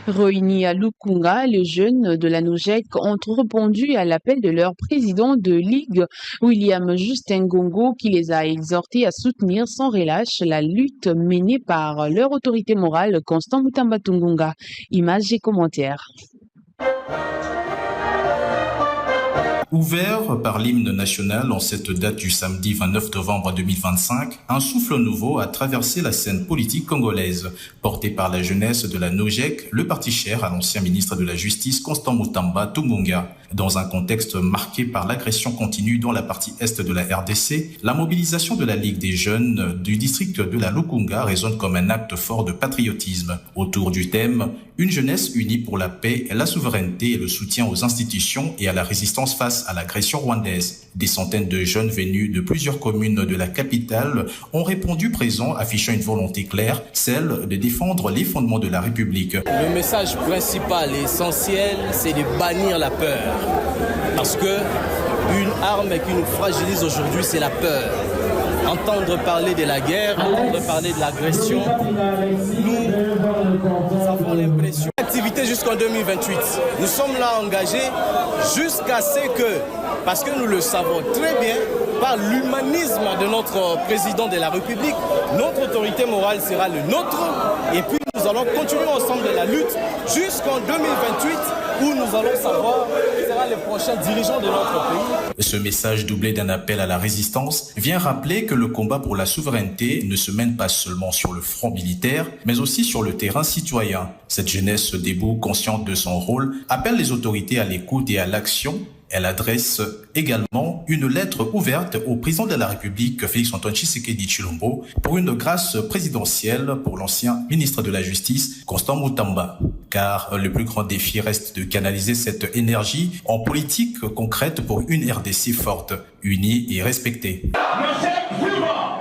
Réunis à Lukunga, les jeunes de la NOJEC ont répondu à l'appel de leur président de ligue, William Justin Ngongo, qui les a exhortés à soutenir sans relâche la lutte menée par leur autorité morale, Constant Mutamba Tungunga. Images et commentaires. Ouvert par l'hymne national en cette date du samedi 29 novembre 2025, un souffle nouveau a traversé la scène politique congolaise. Porté par la jeunesse de la NOJEC, le parti cher à l'ancien ministre de la Justice Constant Mutamba Tungunga. Dans un contexte marqué par l'agression continue dans la partie est de la RDC, la mobilisation de la Ligue des jeunes du district de la Lukunga résonne comme un acte fort de patriotisme. Autour du thème « Une jeunesse unie pour la paix, la souveraineté et le soutien aux institutions et à la résistance face à l'agression rwandaise ». Des centaines de jeunes venus de plusieurs communes de la capitale ont répondu présents, affichant une volonté claire, celle de défendre les fondements de la République. Le message principal et essentiel, c'est de bannir la peur. Parce que une arme qui nous fragilise aujourd'hui, c'est la peur. Entendre parler de la guerre, entendre parler de l'agression, nous avons l'impression. Activité jusqu'en 2028. Nous sommes là engagés jusqu'à ce que, parce que nous le savons très bien, par l'humanisme de notre président de la République, notre autorité morale sera le nôtre. Et puis nous allons continuer ensemble de la lutte jusqu'en 2028 où nous allons savoir qui sera le prochain dirigeant de notre pays. Ce message doublé d'un appel à la résistance vient rappeler que le combat pour la souveraineté ne se mène pas seulement sur le front militaire, mais aussi sur le terrain citoyen. Cette jeunesse debout, consciente de son rôle, appelle les autorités à l'écoute et à l'action. Elle adresse également une lettre ouverte au président de la République, Félix-Antoine Tshisekedi Tshilombo, pour une grâce présidentielle pour l'ancien ministre de la Justice, Constant Mutamba. Car le plus grand défi reste de canaliser cette énergie en politique concrète pour une RDC forte, unie et respectée. Le chef suivant.